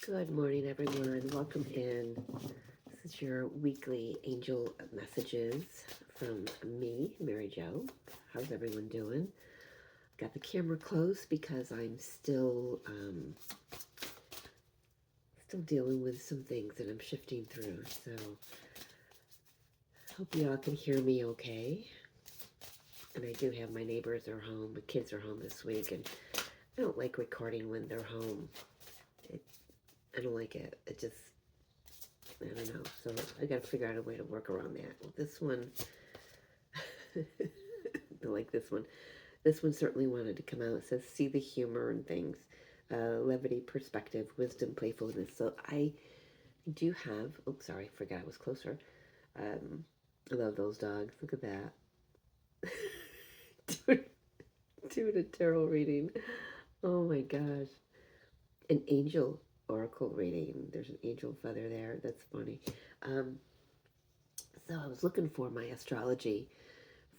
Good morning, everyone. Welcome in. This is your weekly angel messages from me, Mary Jo. How's everyone doing? Got the camera close because I'm still dealing with some things that I'm shifting through. So hope you all can hear me okay. And I do have my neighbors are home. The kids are home this week, and I don't like recording when they're home. I don't like it. It just I don't know. So I got to figure out a way to work around that. Well, this one, I like this one. This one certainly wanted to come out. It says, see the humor in things, levity, perspective, wisdom, playfulness. So I do have, oh, sorry, I forgot I was closer. I love those dogs. Look at that. doing a tarot reading. Oh my gosh. An angel oracle reading. There's an angel feather there. That's funny. So I was looking for my astrology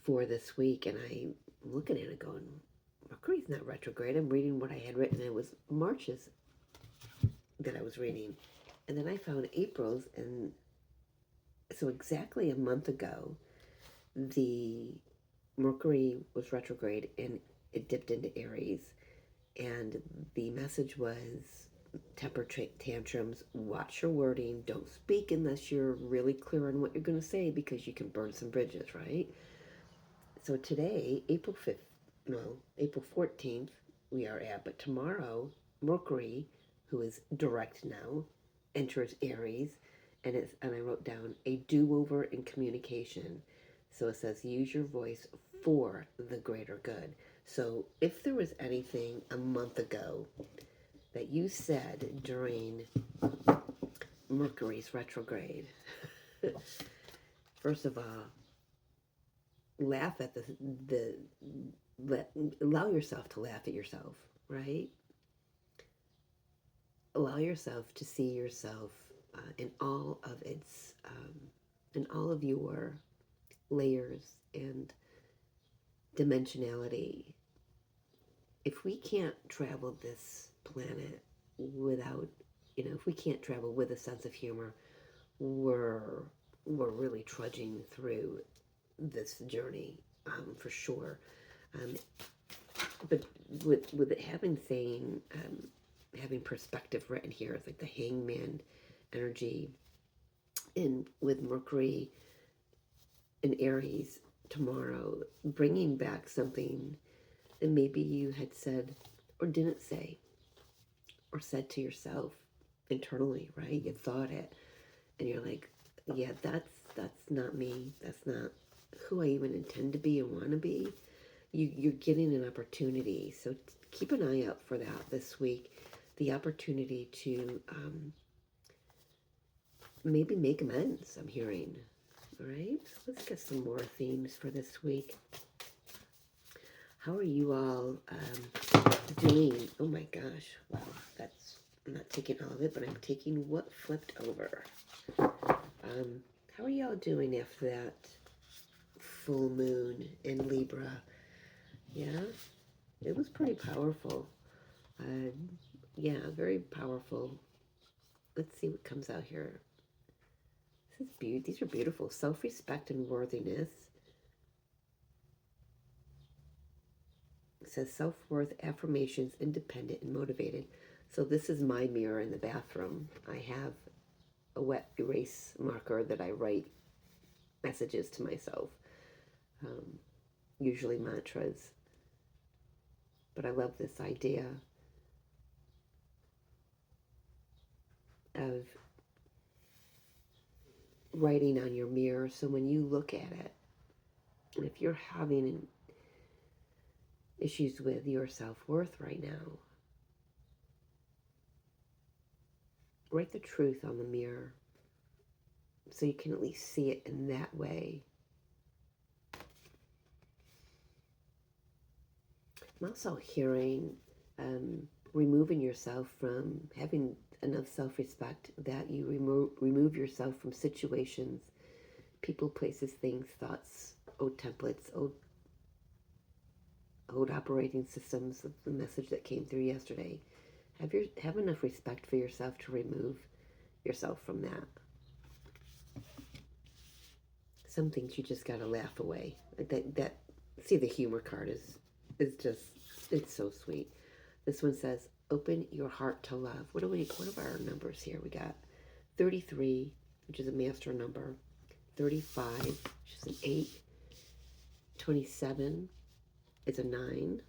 for this week, and I'm looking at it going, Mercury's not retrograde. I'm reading what I had written. It was March's that I was reading. And then I found April's, and so exactly a month ago, the Mercury was retrograde, and it dipped into Aries. And the message was temper tantrums, watch your wording, don't speak unless you're really clear on what you're going to say because you can burn some bridges, right? So today, April 5th, no, April 14th, we are at, but tomorrow, Mercury, who is direct now, enters Aries, and I wrote down a do-over in communication. So it says use your voice for the greater good. So if there was anything a month ago that you said during Mercury's retrograde, first of all, laugh at allow yourself to laugh at yourself, right? Allow yourself to see yourself in all of in all of your layers and dimensionality. If we can't travel this planet without, if we can't travel with a sense of humor, we're really trudging through this journey, for sure. Um, but with it having perspective written here, it's like the hangman energy, and with Mercury in Aries tomorrow, bringing back something that maybe you had said or didn't say, or said to yourself internally, right? You thought it, and you're like, yeah, that's not me. That's not who I even intend to be and want to be. You're getting an opportunity. So keep an eye out for that this week. The opportunity to maybe make amends, I'm hearing. All right, so let's get some more themes for this week. How are you all doing? Oh my gosh, wow, I'm not taking all of it, but I'm taking what flipped over. How are y'all doing after that full moon in Libra? Yeah, it was pretty powerful. Yeah, very powerful. Let's see what comes out here. This is these are beautiful. Self-respect and worthiness. It says self-worth, affirmations, independent and motivated. So this is my mirror in the bathroom. I have a wet erase marker that I write messages to myself, usually mantras. But I love this idea of writing on your mirror. So when you look at it, if you're having issues with your self-worth right now, write the truth on the mirror so you can at least see it in that way. I'm also hearing removing yourself from having enough self-respect that you remove yourself from situations, people, places, things, thoughts, old templates, old operating systems of the message that came through yesterday. Have enough respect for yourself to remove yourself from that. Some things you just gotta laugh away. Like that see, the humor card is just, it's so sweet. This one says, open your heart to love. What are our numbers here? We got 33, which is a master number, 35, which is an 8, 27 is a 9.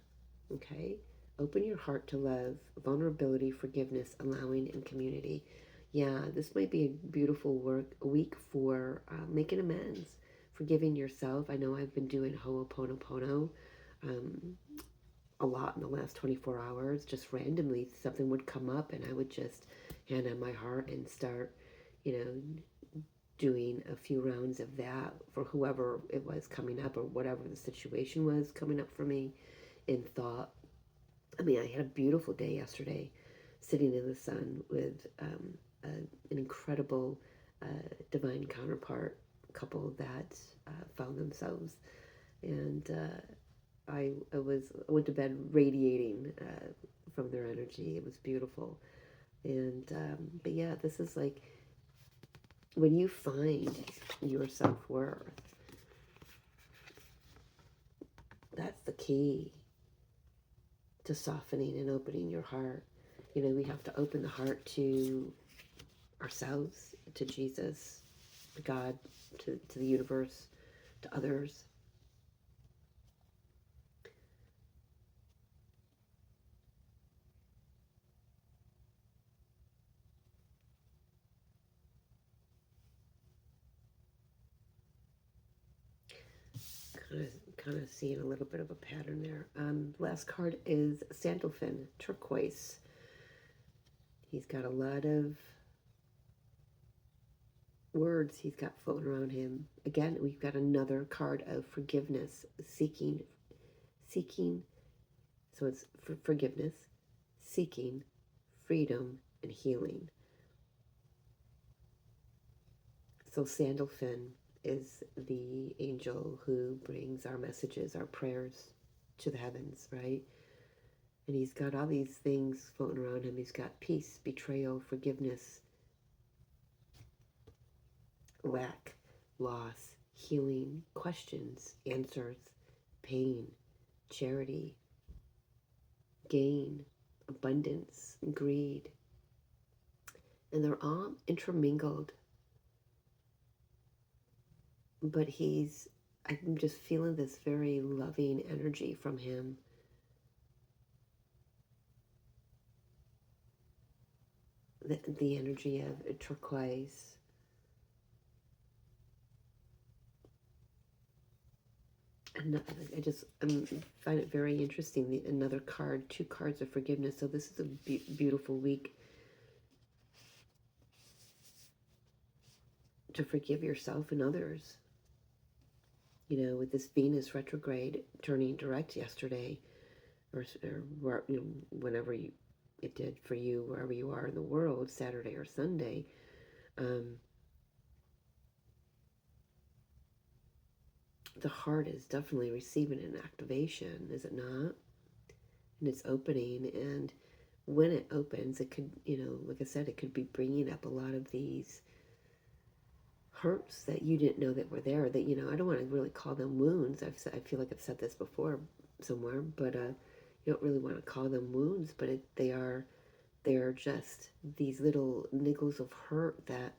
Okay. Open your heart to love, vulnerability, forgiveness, allowing, and community. Yeah, this might be a beautiful week for making amends, forgiving yourself. I know I've been doing Ho'oponopono a lot in the last 24 hours. Just randomly, something would come up, and I would just hand on my heart and start, doing a few rounds of that for whoever it was coming up, or whatever the situation was coming up for me in thought. I mean, I had a beautiful day yesterday, sitting in the sun with an incredible divine counterpart couple that found themselves, and I went to bed radiating from their energy. It was beautiful, and but yeah, this is like when you find your self-worth. That's the key to softening and opening your heart. We have to open the heart to ourselves, to Jesus, to God, to the universe, to others. Kind of seeing a little bit of a pattern there. Last card is Sandalphon, turquoise. He's got a lot of words he's got floating around him. Again, we've got another card of forgiveness, seeking. So it's forgiveness, seeking, freedom, and healing. So Sandalphon is the angel who brings our messages, our prayers to the heavens, right? And he's got all these things floating around him. He's got peace, betrayal, forgiveness, lack, loss, healing, questions, answers, pain, charity, gain, abundance, greed. And they're all intermingled. But I'm just feeling this very loving energy from him. The energy of turquoise. And I find it very interesting. Another card, 2 cards of forgiveness. So this is a beautiful week to forgive yourself and others. With this Venus retrograde turning direct yesterday, or whenever it did for you, wherever you are in the world, Saturday or Sunday. The heart is definitely receiving an activation, is it not? And it's opening, and when it opens, it could, like I said, it could be bringing up a lot of these hurts that you didn't know that were there. That I don't want to really call them wounds. I feel like I've said this before somewhere, but you don't really want to call them wounds. But they are just these little niggles of hurt that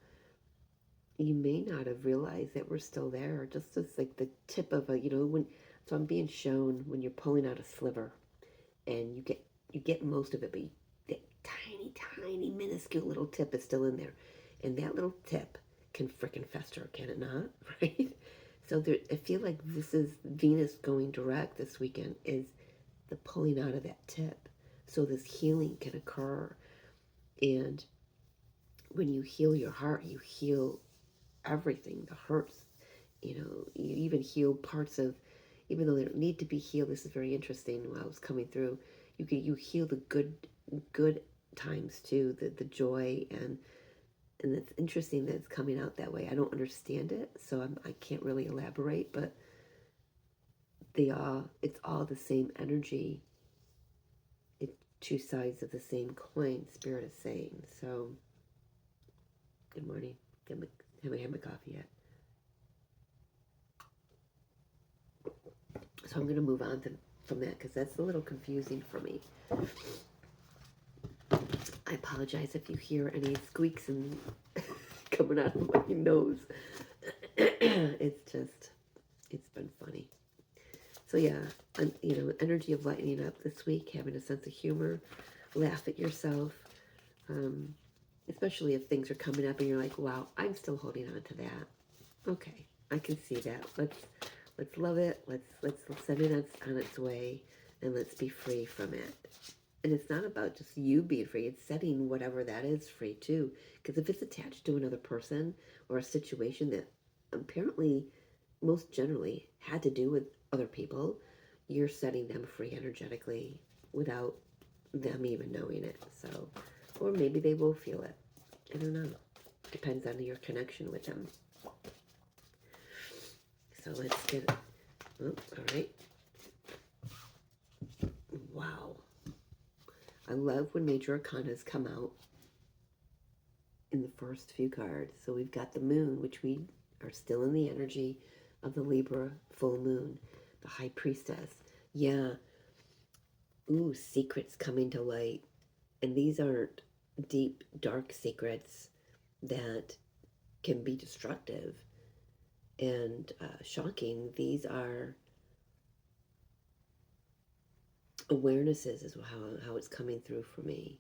you may not have realized that were still there. Just as like the tip of a, so I'm being shown when you're pulling out a sliver, and you get most of it, but that tiny minuscule little tip is still in there, and that little tip can frickin' fester, can it not? Right? So I feel like this is Venus going direct this weekend, is the pulling out of that tip, so this healing can occur. And when you heal your heart, you heal everything, the hurts. You even heal parts of, even though they don't need to be healed. This is very interesting. While I was coming through, you heal the good times too, the joy, and it's interesting that it's coming out that way. I don't understand it, so I can't really elaborate, but it's all the same energy. two sides of the same coin, Spirit is saying. So, good morning. Haven't had my coffee yet. So I'm going to move on from that because that's a little confusing for me. I apologize if you hear any squeaks and coming out of my nose. It's been funny. So yeah, energy of lightening up this week, having a sense of humor, laugh at yourself, especially if things are coming up and you're like, wow, I'm still holding on to that. Okay, I can see that. Let's love it. Let's send it on its way, and let's be free from it. And it's not about just you being free. It's setting whatever that is free too. Because if it's attached to another person or a situation that apparently most generally had to do with other people, you're setting them free energetically without them even knowing it. So, or maybe they will feel it. I don't know. Depends on your connection with them. So let's get it. Oh, all right. Wow. I love when major arcanas come out in the first few cards. So we've got the moon, which we are still in the energy of the Libra full moon, the high priestess. Yeah. Ooh, secrets coming to light. And these aren't deep, dark secrets that can be destructive and shocking. These are awarenesses is how it's coming through for me.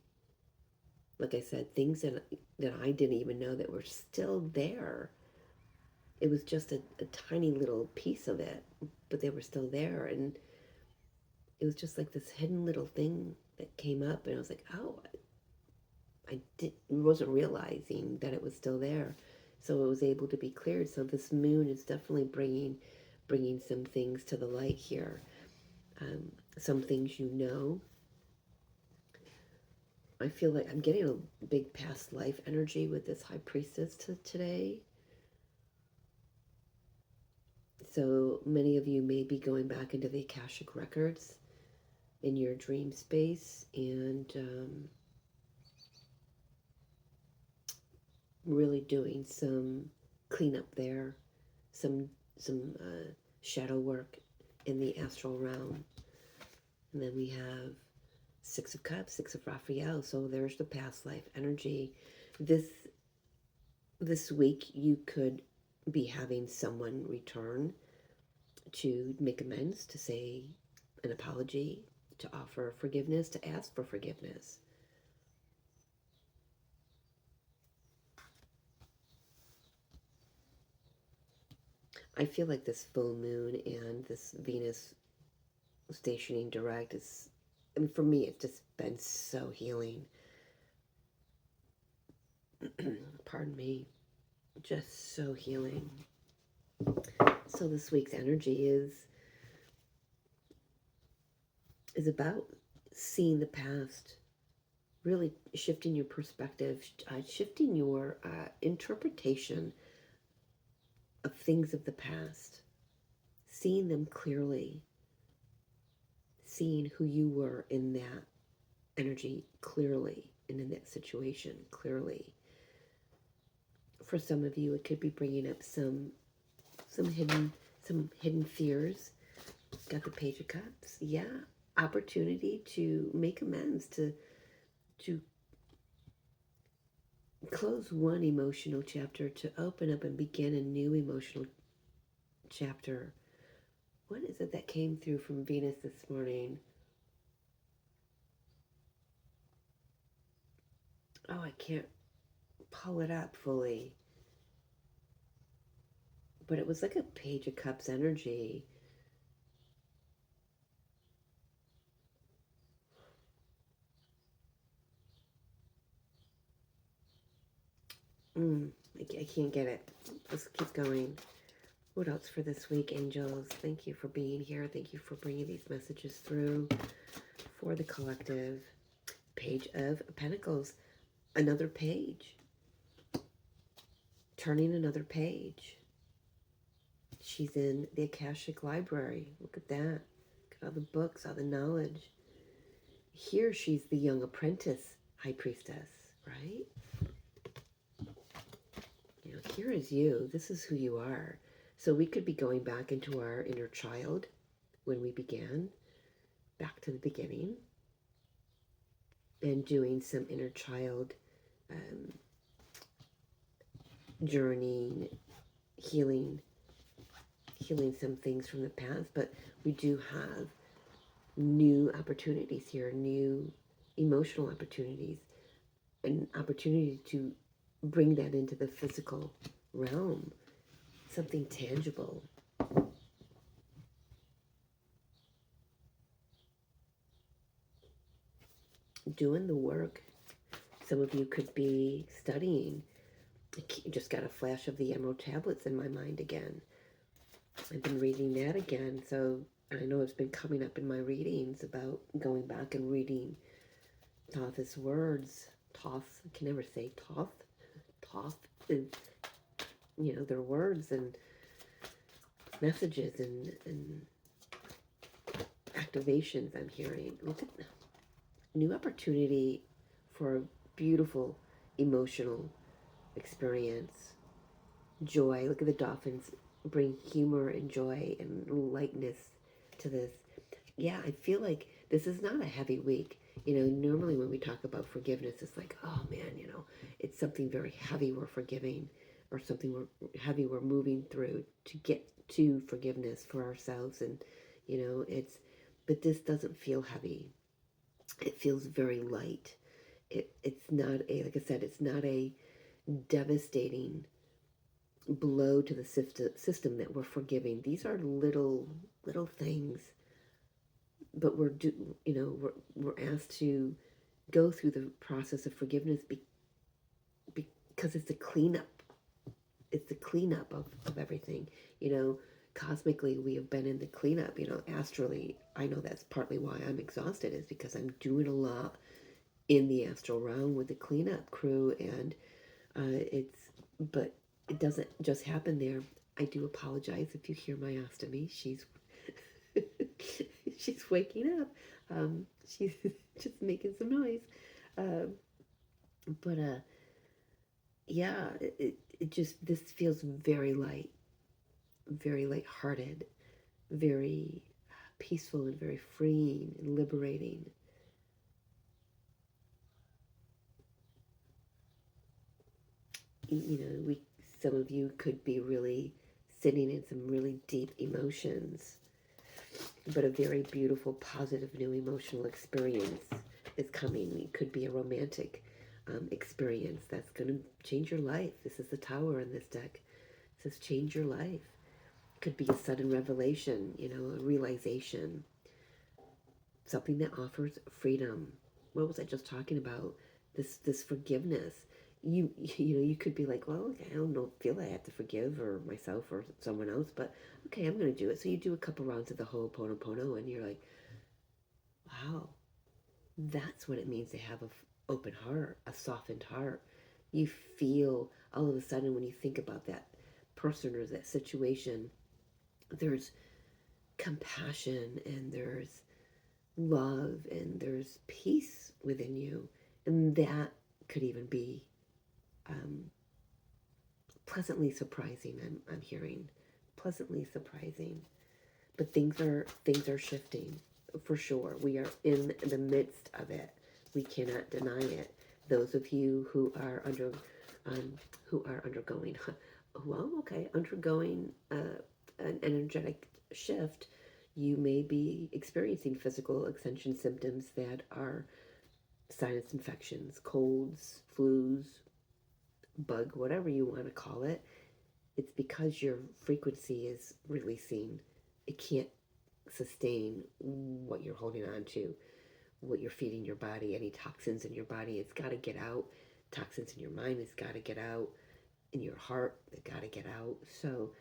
Like I said, things that I didn't even know that were still there. It was just a tiny little piece of it, but they were still there. And it was just like this hidden little thing that came up, and I was like, oh, I wasn't realizing that it was still there. So it was able to be cleared. So this moon is definitely bringing some things to the light here. Some things you know. I feel like I'm getting a big past life energy with this high priestess today. So many of you may be going back into the Akashic records in your dream space and really doing some cleanup there, some shadow work in the astral realm. And then we have Six of Cups, Six of Raphael. So there's the past life energy. This week you could be having someone return to make amends, to say an apology, to offer forgiveness, to ask for forgiveness. I feel like this full moon and this Venus stationing direct is, I mean, for me, it's just been so healing. Pardon me. Just so healing. So this week's energy is about seeing the past, really shifting your perspective, shifting your interpretation of things of the past, seeing them clearly, seeing who you were in that energy clearly and in that situation clearly. For some of you, it could be bringing up some hidden fears. Got the Page of Cups. Yeah, opportunity to make amends, to close one emotional chapter, to open up and begin a new emotional chapter. What is it that came through from Venus this morning? Oh, I can't pull it up fully. But it was like a Page of Cups energy. I can't get it. Let's keep going. What else for this week, angels? Thank you for being here. Thank you for bringing these messages through for the collective. Page of Pentacles. Another page. Turning another page. She's in the Akashic Library. Look at that. Look at all the books, all the knowledge. Here she's the young apprentice high priestess, right? You know, here is you. This is who you are. So we could be going back into our inner child when we began, back to the beginning, and doing some inner child um, journeying, healing some things from the past. But we do have new opportunities here, new emotional opportunities, an opportunity to bring that into the physical realm, something tangible. Doing the work. Some of you could be studying. I just got a flash of the Emerald Tablets in my mind again. I've been reading that again, so I know it's been coming up in my readings about going back and reading Thoth's words. Thoth, I can never say Thoth. Thoth is, you know, their words and messages and activations I'm hearing. Look at new opportunity for a beautiful emotional experience. Joy. Look at the dolphins bring humor and joy and lightness to this. Yeah, I feel like this is not a heavy week. You know, normally when we talk about forgiveness, it's like, oh man, you know, it's something very heavy we're forgiving, or something heavy we're moving through to get to forgiveness for ourselves. And, you know, but this doesn't feel heavy. It feels very light. It's not a, like I said, it's not a devastating blow to the system that we're forgiving. These are little things, but we're asked to go through the process of forgiveness because it's a cleanup. It's the cleanup of everything. You know, cosmically we have been in the cleanup. You know, astrally, I know that's partly why I'm exhausted, is because I'm doing a lot in the astral realm with the cleanup crew, and but it doesn't just happen there. I do apologize if you hear my ostomy. She's she's waking up. She's just making some noise. But yeah, it just, this feels very light-hearted, very peaceful, and very freeing and liberating. You know, some of you could be really sitting in some really deep emotions, but a very beautiful, positive, new emotional experience is coming. It could be a romantic experience that's going to change your life. This is the Tower in this deck. It says change your life. It could be a sudden revelation, you know, a realization, something that offers freedom. What was I just talking about? This forgiveness. You know, you could be like, well, okay, I don't feel I have to forgive, or myself or someone else, but okay, I'm going to do it. So you do a couple rounds of the Ho'oponopono, and you're like, wow, that's what it means to have an open heart, a softened heart. You feel all of a sudden, when you think about that person or that situation, there's compassion, and there's love, and there's peace within you. And that could even be pleasantly surprising. I'm hearing pleasantly surprising, but things are shifting for sure. We are in the midst of it. We cannot deny it. Those of you who are undergoing, well, okay, undergoing an energetic shift, you may be experiencing physical ascension symptoms that are sinus infections, colds, flus, bug, whatever you want to call it. It's because your frequency is releasing. It can't sustain what you're holding on to, what you're feeding your body, any toxins in your body. It's got to get out. Toxins in your mind, it's got to get out. In your heart, it's got to get out. So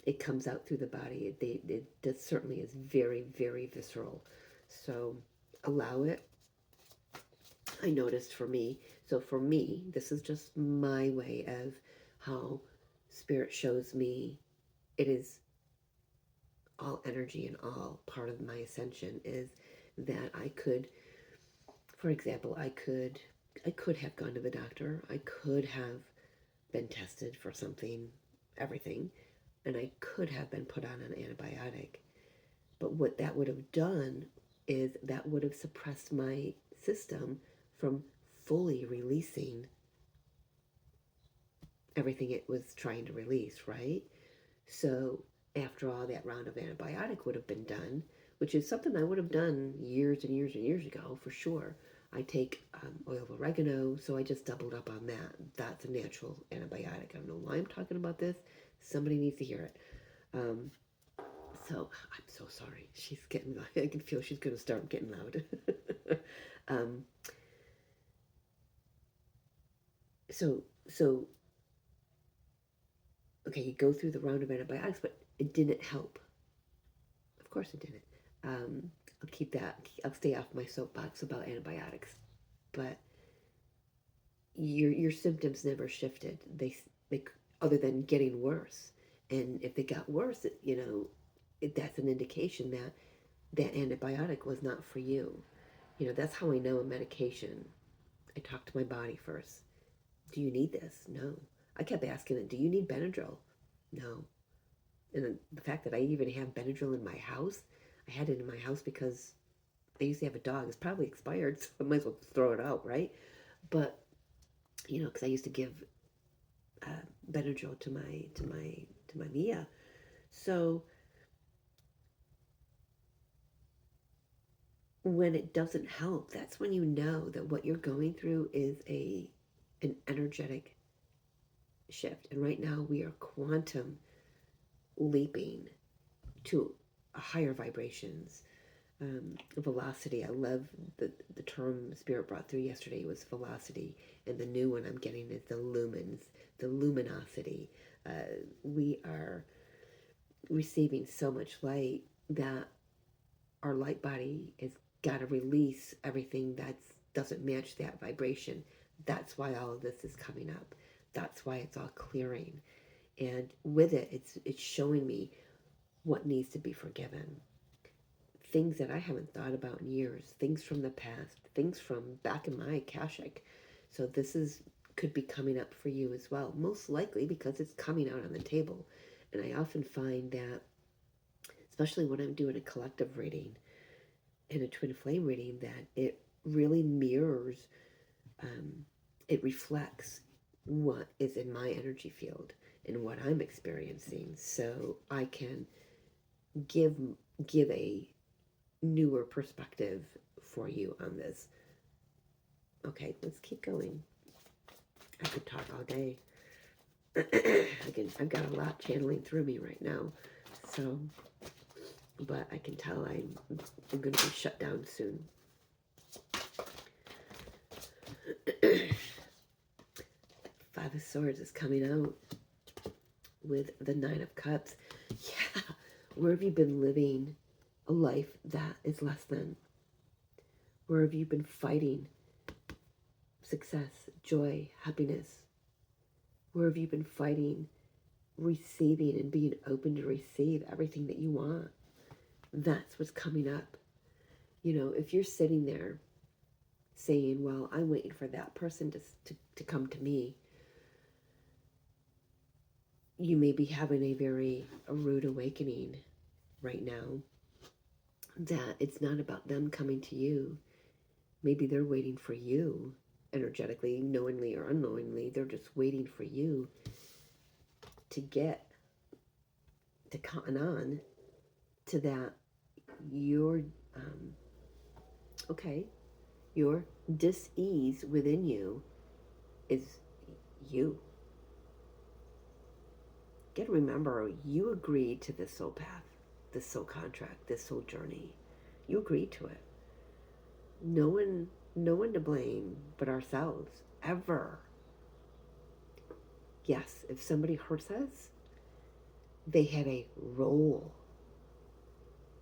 it comes out through the body. It certainly is very, very visceral. So allow it. I noticed for me, this is just my way of how Spirit shows me it is all energy and all part of my ascension, is that I could For example, I could have gone to the doctor. I could have been tested for something, everything, and I could have been put on an antibiotic. But what that would have done is that would have suppressed my system from fully releasing everything it was trying to release, right? So after all that round of antibiotic would have been done, which is something I would have done years and years and years ago for sure. I take oil of oregano, so I just doubled up on that. That's a natural antibiotic. I don't know why I'm talking about this. Somebody needs to hear it. Um, so I'm so sorry. She's getting. I can feel she's going to start getting loud. um, so okay, you go through the round of antibiotics, but it didn't help. Of course, it didn't. I'll keep that. I'll stay off my soapbox about antibiotics, but your symptoms never shifted. They other than getting worse, and if they got worse, that's an indication that that antibiotic was not for you. That's how I know a medication. I talk to my body first. Do you need this? No. I kept asking it, do you need Benadryl? No. And the fact that I even have Benadryl in my house, I had it in my house because I used to have a dog. It's probably expired, so I might as well throw it out, right? But because I used to give Benadryl to my Mia. So when it doesn't help, that's when you know that what you're going through is an energetic shift. And right now we are quantum leaping to higher vibrations. Velocity. I love the term Spirit brought through yesterday was velocity, and the new one I'm getting is the lumens, the luminosity. We are receiving so much light that our light body has got to release everything that doesn't match that vibration. That's why all of this is coming up. That's why it's all clearing, and with it, it's showing me what needs to be forgiven. Things that I haven't thought about in years, things from the past, things from back in my Akashic. So this could be coming up for you as well, most likely because it's coming out on the table. And I often find that, especially when I'm doing a collective reading and a twin flame reading, that it really mirrors, it reflects what is in my energy field and what I'm experiencing. So I can give a newer perspective for you on this. Okay, let's keep going. I could talk all day. I've got a lot channeling through me right now. So, but I can tell I'm going to be shut down soon. Five of Swords is coming out with the Nine of Cups. Yeah, where have you been living a life that is less than? Where have you been fighting success, joy, happiness? Where have you been fighting receiving and being open to receive everything that you want? That's what's coming up. If you're sitting there saying, well, I'm waiting for that person to come to me, you may be having a rude awakening right now, that it's not about them coming to you. Maybe they're waiting for you energetically, knowingly or unknowingly. They're just waiting for you to get to cotton on to that. Your your dis-ease within you is you. You gotta remember, you agreed to this soul path, this soul contract, this soul journey. You agreed to it. No one to blame but ourselves, ever. Yes, if somebody hurts us, they have a role.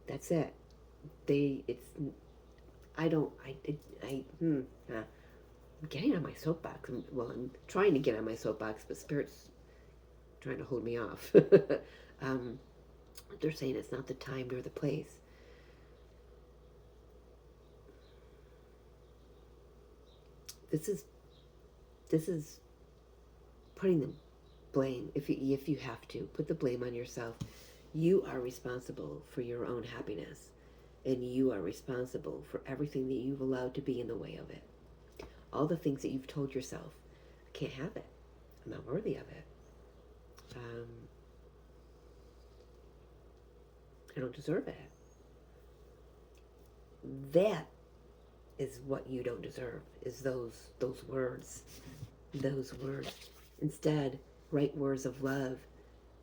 That's it. I'm getting on my soapbox. I'm trying to get on my soapbox, but Spirit's trying to hold me off. They're saying it's not the time nor the place. This is this is putting the blame, if you have to put the blame on yourself. You are responsible for your own happiness, and you are responsible for everything that you've allowed to be in the way of it. All the things that you've told yourself, I can't have it, I'm not worthy of it, I don't deserve it. That is what you don't deserve, is those words. Those words. Instead, write words of love.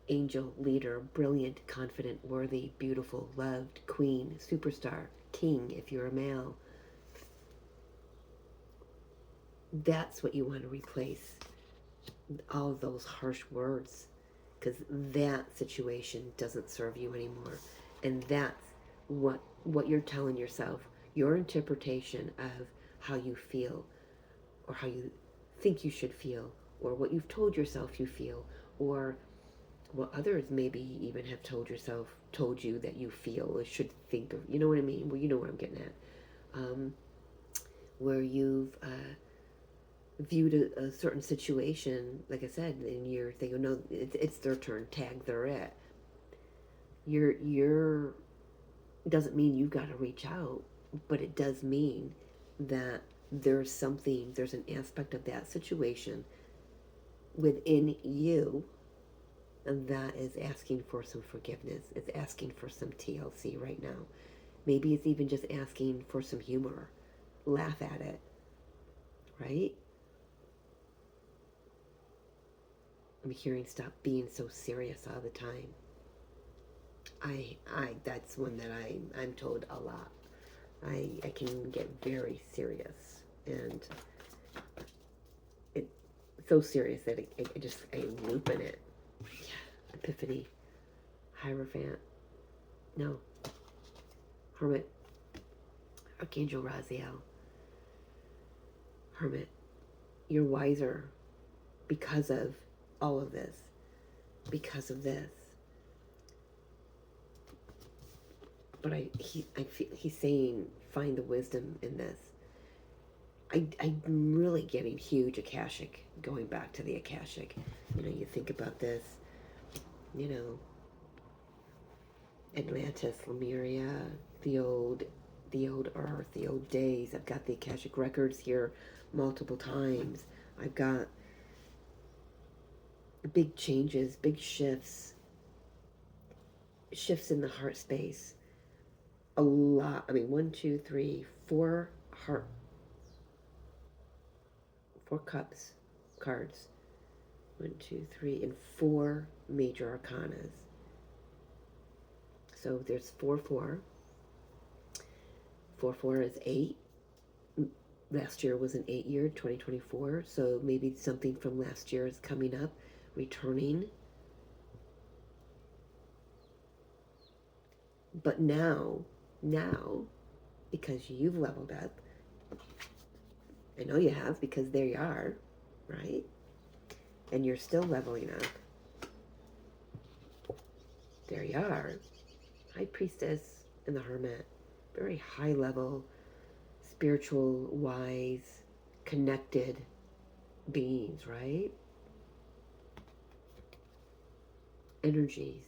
Angel, leader, brilliant, confident, worthy, beautiful, loved, queen, superstar, king if you're a male. That's what you want to replace all of those harsh words, because that situation doesn't serve you anymore. And that's what you're telling yourself, your interpretation of how you feel, or how you think you should feel, or what you've told yourself you feel, or what others maybe even have told you that you feel or should think of. You know what I mean? Well, you know what I'm getting at. Where you've viewed a certain situation, like I said, and you're thinking, no, it's their turn, tag, they're it. You're doesn't mean you've got to reach out, but it does mean that there's an aspect of that situation within you that is asking for some forgiveness. It's asking for some TLC right now. Maybe it's even just asking for some humor. Laugh at it, right? I'm hearing stop being so serious all the time. That's one that I'm told a lot. I can get very serious, and it's so serious that I loop in it. Yeah, Epiphany, Hierophant, no, Hermit, Archangel Raziel, Hermit. You're wiser because of all of this, because of this. But I feel he's saying, find the wisdom in this. I'm really getting huge Akashic, going back to the Akashic. You think about this, Atlantis, Lemuria, the old Earth, the old days. I've got the Akashic records here multiple times. I've got big changes, big shifts in the heart space. A lot. I mean, 1, 2, 3, 4 heart, 4 cups cards. 1, 2, 3, and 4 major arcanas. So there's 4, 4. 4, 4 is 8. Last year was an 8 year, 2024. So maybe something from last year is coming up, returning. But now, because you've leveled up, I know you have, because there you are, right? And you're still leveling up. There you are. High Priestess and the Hermit. Very high level, spiritual, wise, connected beings, right? Energies.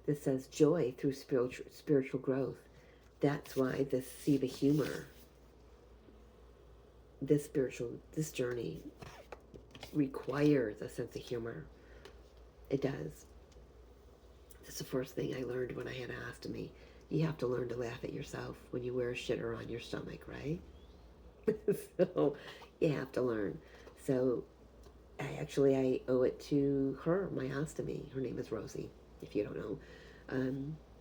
This says joy through spiritual growth. That's why see the humor. This journey requires a sense of humor. It does. That's the first thing I learned when I had ostomy. You have to learn to laugh at yourself when you wear a shitter on your stomach, right? So you have to learn. So I owe it to her, my ostomy. Her name is Rosie, if you don't know.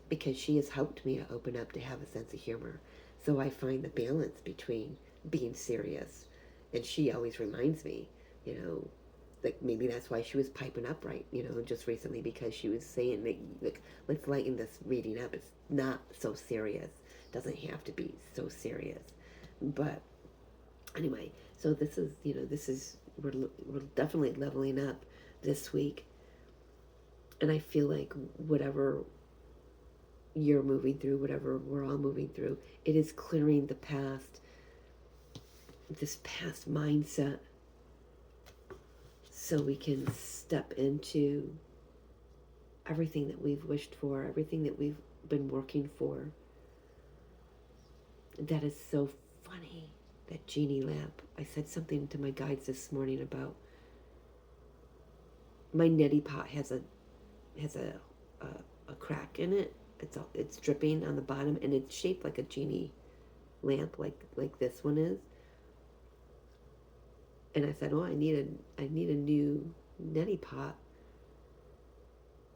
Because she has helped me to open up, to have a sense of humor. So I find the balance between being serious, and she always reminds me, like maybe that's why she was piping up right, just recently, because she was saying, like, let's lighten this reading up. It's not so serious. It doesn't have to be so serious. But anyway, so this is we're definitely leveling up this week, and I feel like whatever you're moving through, whatever we're all moving through, it is clearing the past this past mindset so we can step into everything that we've wished for, everything that we've been working for. That is so funny, that genie lamp. I said something to my guides this morning about my neti pot has a crack in it. It's dripping on the bottom, and it's shaped like a genie lamp, like this one is. And I said, "Oh, I need a new neti pot."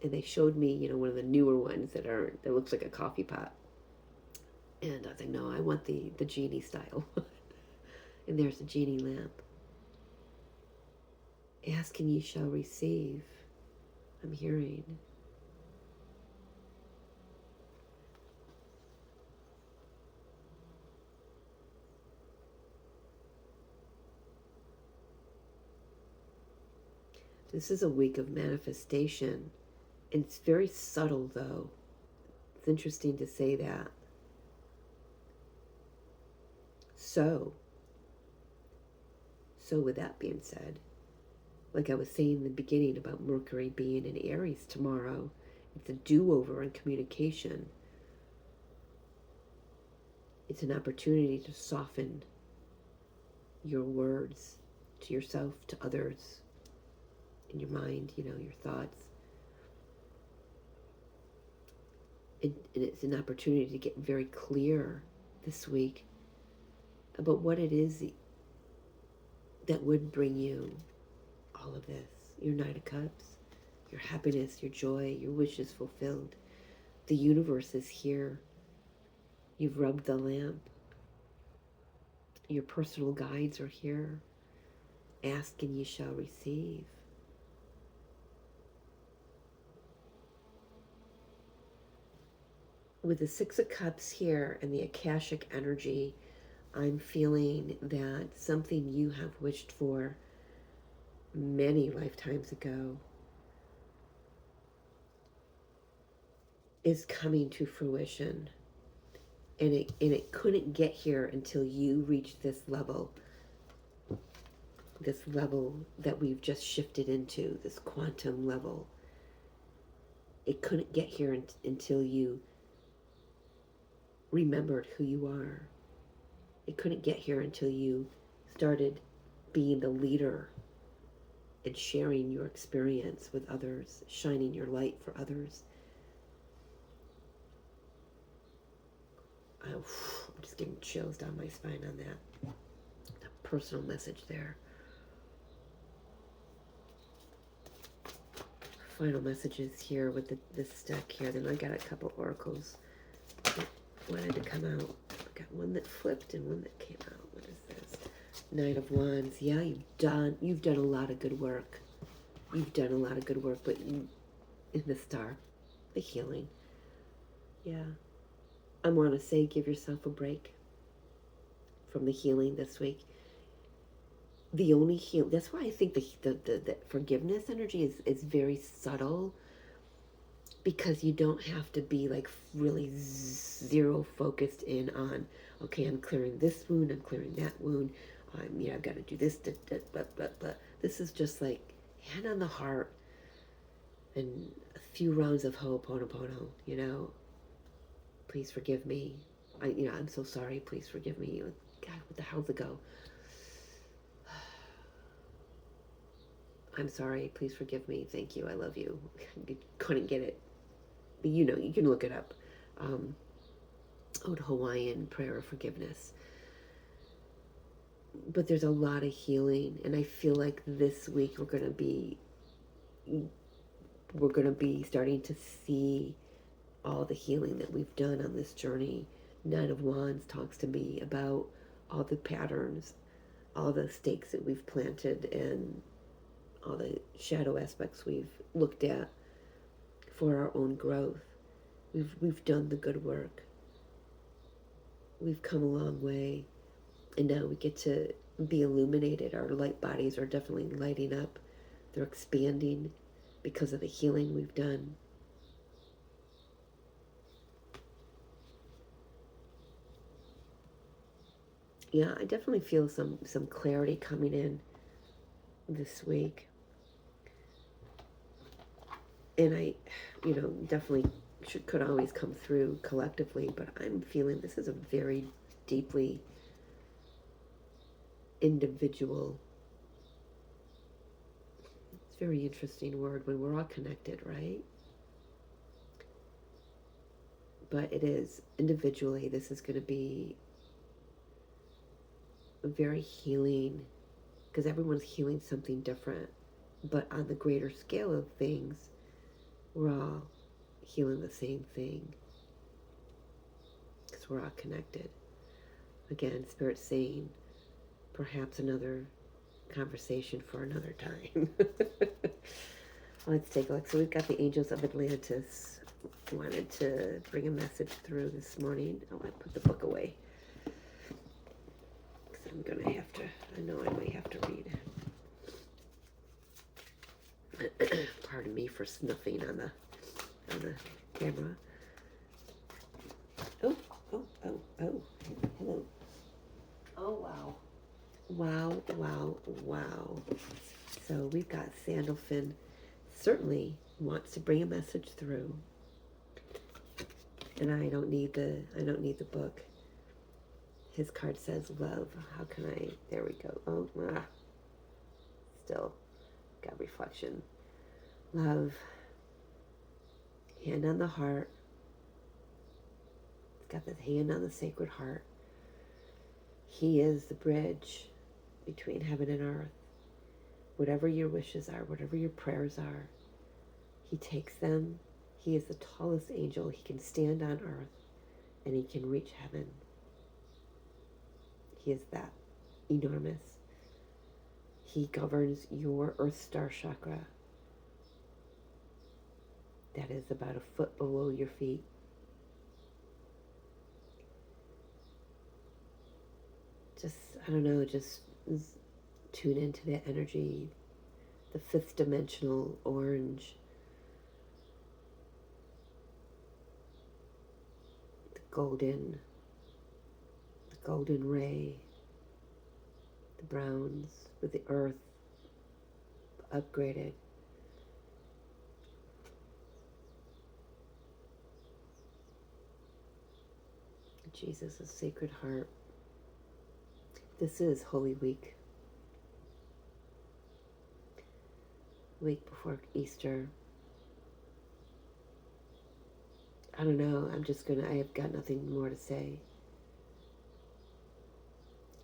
And they showed me, one of the newer ones that looks like a coffee pot. And I was like, "No, I want the genie style." And there's the genie lamp. Ask and ye shall receive. I'm hearing. This is a week of manifestation. It's very subtle, though. It's interesting to say that. So with that being said, like I was saying in the beginning about Mercury being in Aries tomorrow, it's a do-over in communication. It's an opportunity to soften your words to yourself, to others, in your mind, your thoughts. And it's an opportunity to get very clear this week about what it is that would bring you all of this. Your Knight of Cups, your happiness, your joy, your wishes fulfilled. The universe is here. You've rubbed the lamp. Your personal guides are here. Ask and ye shall receive. With the Six of Cups here and the Akashic energy, I'm feeling that something you have wished for many lifetimes ago is coming to fruition. And it couldn't get here until you reach this level that we've just shifted into, this quantum level. It couldn't get here until you remembered who you are. It couldn't get here until you started being the leader and sharing your experience with others, shining your light for others. I'm just getting chills down my spine on that. The personal message there. Final messages here with this deck here. Then I got a couple oracles that wanted to come out. I got one that flipped and one that came out. What is this? Knight of Wands. Yeah, you've done a lot of good work. You've done a lot of good work, but in the Star, the healing. Yeah. I want to say give yourself a break from the healing this week. The only heal. That's why I think the forgiveness energy is very subtle, because you don't have to be like really zero focused in on, okay, I'm clearing this wound, I'm clearing that wound, I've got to do this, blah, blah, blah. This is just like hand on the heart and a few rounds of Ho'oponopono, Please forgive me. I'm so sorry. Please forgive me. God, what the hell's it go? I'm sorry. Please forgive me. Thank you. I love you. You couldn't get it. But you can look it up. Old Hawaiian prayer of forgiveness. But there's a lot of healing, and I feel like this week we're gonna be starting to see all the healing that we've done on this journey. Knight of Wands talks to me about all the patterns, all the stakes that we've planted, and all the shadow aspects we've looked at for our own growth. We've done the good work. We've come a long way, and now we get to be illuminated. Our light bodies are definitely lighting up. They're expanding because of the healing we've done. yeah, I definitely feel some clarity coming in this week. And I, definitely could always come through collectively, but I'm feeling this is a very deeply individual. It's a very interesting word when we're all connected, right? But it is individually, this is going to be very healing because everyone's healing something different. But on the greater scale of things, we're all healing the same thing because we're all connected. Again, Spirit saying perhaps another conversation for another time. Let's take a look. So we've got the Angels of Atlantis. Wanted to bring a message through this morning. Oh, I put the book away. Because I'm going to have to, I know I might have to read. Pardon me for snuffing on the camera. Oh, hello. Oh, wow. Wow. So we've got Sandalphon certainly wants to bring a message through. And I don't need the book. His card says love. How can I, there we go. Oh, still got reflection. Love. Hand on the heart. It's got the hand on the sacred heart. He is the bridge between heaven and earth. Whatever your wishes are, whatever your prayers are, he takes them. He is the tallest angel. He can stand on earth and he can reach heaven. He is that enormous. He governs your Earth Star chakra. That is about a foot below your feet. Just, I don't know, just tune into that energy. The fifth dimensional orange. The golden ray. The browns with the earth upgraded. Jesus' Sacred Heart. This is Holy Week. Week before Easter. I don't know. I have got nothing more to say.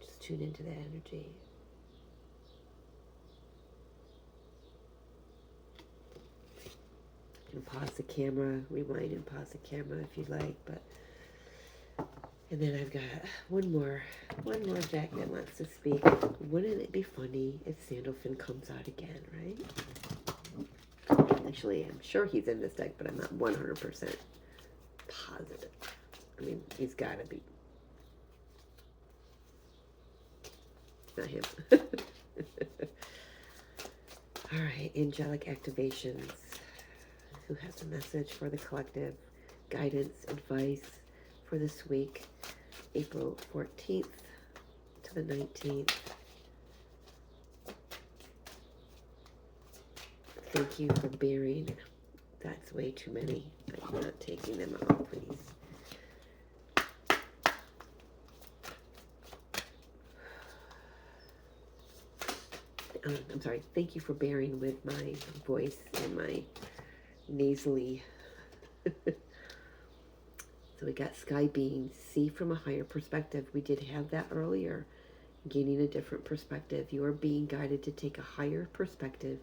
Just tune into that energy. You can pause the camera, rewind and pause the camera if you'd like, but and then I've got one more deck that wants to speak. Wouldn't it be funny if Sandalphon comes out again, right? Actually, I'm sure he's in this deck, but I'm not 100% positive. I mean, he's got to be. Not him. All right, angelic activations. Who has a message for the collective? Guidance, advice for this week, April 14th to the 19th. Thank you for bearing. That's way too many. I'm not taking them all, please. I'm sorry. Thank you for bearing with my voice and my nasally. So we got Sky Beings, see from a higher perspective. We did have that earlier. Gaining a different perspective. You are being guided to take a higher perspective.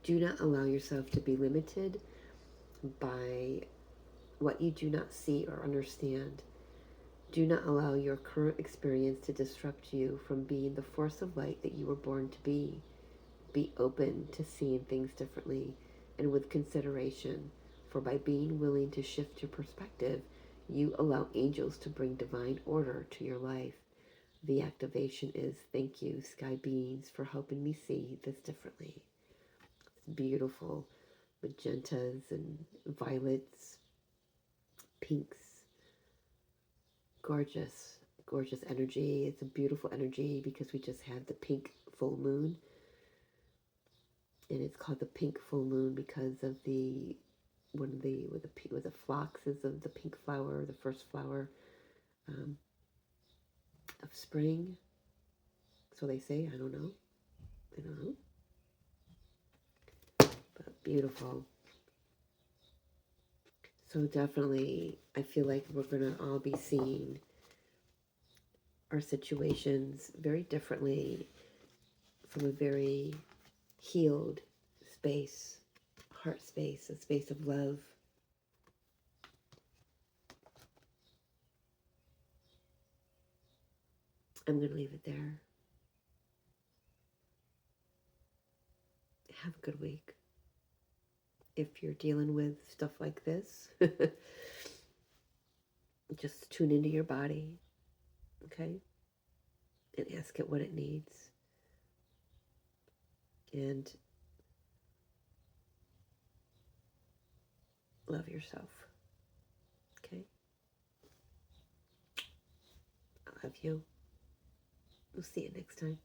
Do not allow yourself to be limited by what you do not see or understand. Do not allow your current experience to distract you from being the force of light that you were born to be. Be open to seeing things differently and with consideration, for by being willing to shift your perspective, you allow angels to bring divine order to your life. The activation is, thank you, Sky Beings, for helping me see this differently. It's beautiful. Magentas and violets, pinks. Gorgeous, gorgeous energy. It's a beautiful energy because we just had the pink full moon. And it's called the pink full moon because of the one of the with the phloxes of the pink flower, the first flower of spring. So they say. I don't know. But beautiful. So definitely, I feel like we're going to all be seeing our situations very differently from a very healed space, heart space, a space of love. I'm going to leave it there. Have a good week. If you're dealing with stuff like this, just tune into your body, okay? And ask it what it needs. And love yourself, okay? I love you. We'll see you next time.